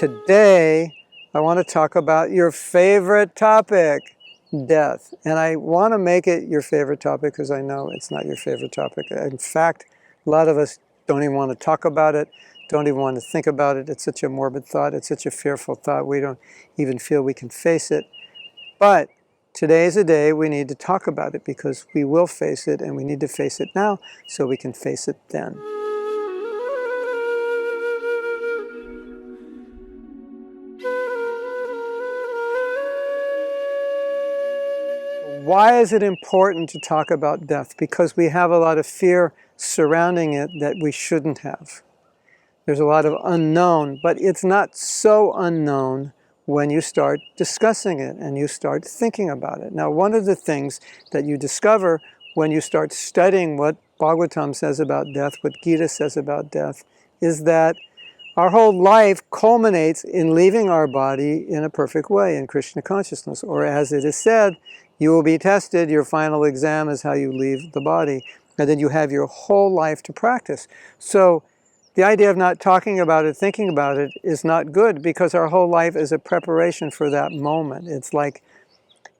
today I want to talk about your favorite topic, death. And I want to make it your favorite topic because I know it's not your favorite topic. In fact, a lot of us don't even want to talk about it, don't even want to think about it. It's such a morbid thought. It's such a fearful thought. We don't even feel we can face it. But today is a day we need to talk about it because we will face it, and we need to face it now so we can face it then. Why is it important to talk about death? Because we have a lot of fear surrounding it that we shouldn't have. There's a lot of unknown, but it's not so unknown when you start discussing it and you start thinking about it. Now, one of the things that you discover when you start studying what Bhagavatam says about death, what Gita says about death, is that our whole life culminates in leaving our body in a perfect way, in Krishna consciousness. Or as it is said, you will be tested, your final exam is how you leave the body. And then you have your whole life to practice. So the idea of not talking about it, thinking about it, is not good because our whole life is a preparation for that moment. It's like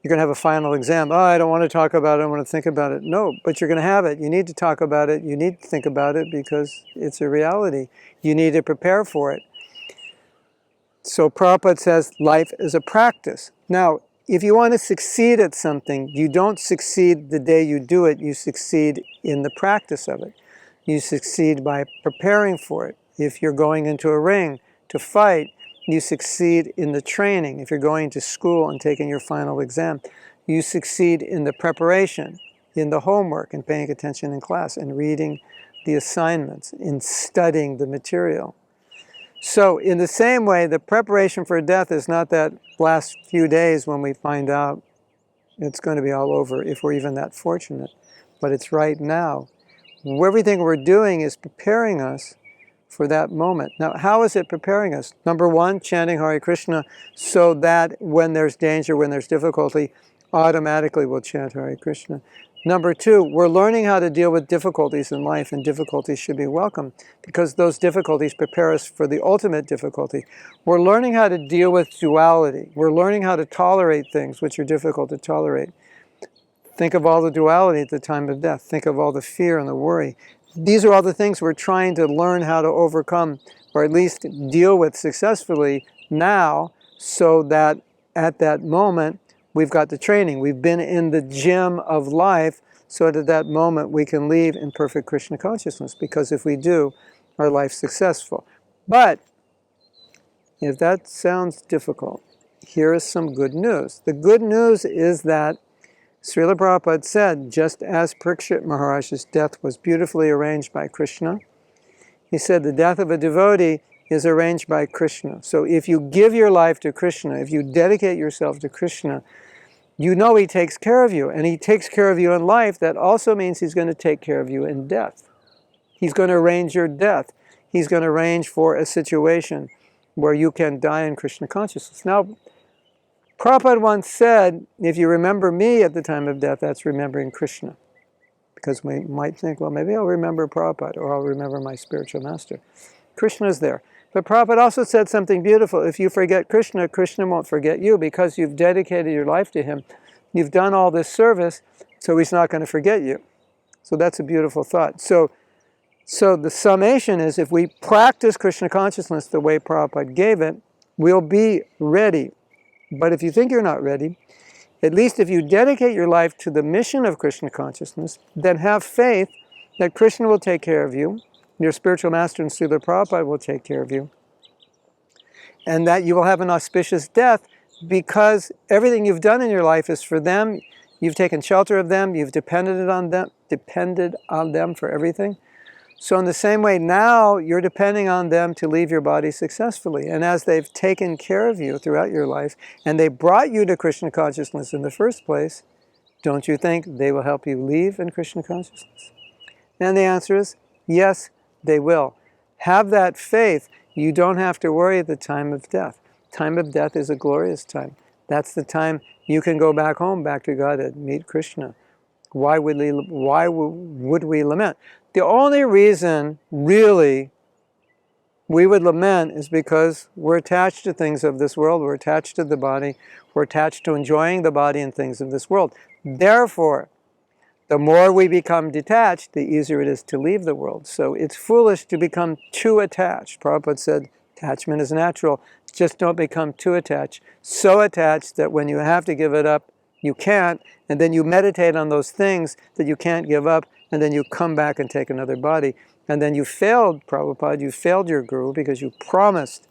you're going to have a final exam. Oh, I don't want to talk about it, I want to think about it. No, but you're going to have it. You need to talk about it. You need to think about it because it's a reality. You need to prepare for it. So Prabhupada says life is a practice. Now, if you want to succeed at something, you don't succeed the day you do it. You succeed in the practice of it. You succeed by preparing for it. If you're going into a ring to fight, you succeed in the training. If you're going to school and taking your final exam, you succeed in the preparation, in the homework, and paying attention in class, and reading the assignments, in studying the material. So in the same way, the preparation for death is not that last few days when we find out it's going to be all over, if we're even that fortunate, but it's right now. Everything we're doing is preparing us for that moment. Now, how is it preparing us? Number one, chanting Hare Krishna, so that when there's danger, when there's difficulty, automatically we'll chant Hare Krishna. Number two, we're learning how to deal with difficulties in life, and difficulties should be welcome because those difficulties prepare us for the ultimate difficulty. We're learning how to deal with duality. We're learning how to tolerate things which are difficult to tolerate. Think of all the duality at the time of death. Think of all the fear and the worry. These are all the things we're trying to learn how to overcome, or at least deal with successfully now, so that at that moment, we've got the training. We've been in the gym of life, so that at that moment we can leave in perfect Krishna consciousness, because if we do, our life's successful. But if that sounds difficult, here is some good news. The good news is that Srila Prabhupada said, just as Parikshit Maharaj's death was beautifully arranged by Krishna, he said the death of a devotee is arranged by Krishna. So if you give your life to Krishna, if you dedicate yourself to Krishna, you know he takes care of you. And he takes care of you in life. That also means he's going to take care of you in death. He's going to arrange your death. He's going to arrange for a situation where you can die in Krishna consciousness. Now, Prabhupada once said, if you remember me at the time of death, that's remembering Krishna. Because we might think, well, maybe I'll remember Prabhupada, or I'll remember my spiritual master. Krishna's there. But Prabhupada also said something beautiful. If you forget Krishna, Krishna won't forget you, because you've dedicated your life to him. You've done all this service, so he's not going to forget you. So that's a beautiful thought. So the summation is, if we practice Krishna consciousness the way Prabhupada gave it, we'll be ready. But if you think you're not ready, at least if you dedicate your life to the mission of Krishna consciousness, then have faith that Krishna will take care of you, your spiritual master and Srila Prabhupada will take care of you, and that you will have an auspicious death because everything you've done in your life is for them. You've taken shelter of them, you've depended on them for everything. So in the same way, now you're depending on them to leave your body successfully. And as they've taken care of you throughout your life, and they brought you to Krishna consciousness in the first place, don't you think they will help you leave in Krishna consciousness? And the answer is, yes, they will. Have that faith. You don't have to worry at the time of death. Time of death is a glorious time. That's the time you can go back home, back to Godhead, meet Krishna. Why would we lament? The only reason, really, we would lament is because we're attached to things of this world, we're attached to the body, we're attached to enjoying the body and things of this world. Therefore, the more we become detached, the easier it is to leave the world. So it's foolish to become too attached. Prabhupada said, attachment is natural, just don't become too attached. So attached that when you have to give it up, you can't, and then you meditate on those things that you can't give up, and then you come back and take another body. And then you failed, Prabhupada, you failed your guru because you promised.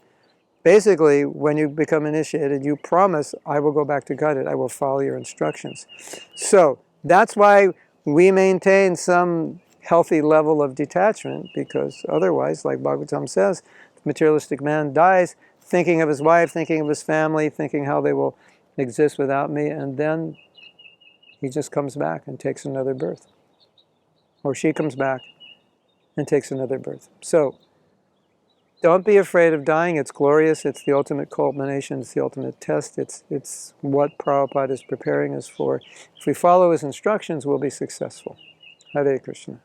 Basically, when you become initiated, you promise, I will go back to Godhead, I will follow your instructions. So that's why we maintain some healthy level of detachment, because otherwise, like Bhagavatam says, the materialistic man dies thinking of his wife, thinking of his family, thinking how they will exist without me, and then he just comes back and takes another birth. Or she comes back and takes another birth. So don't be afraid of dying. It's glorious. It's the ultimate culmination. It's the ultimate test. It's what Prabhupada is preparing us for. If we follow his instructions, we'll be successful. Hare Krishna.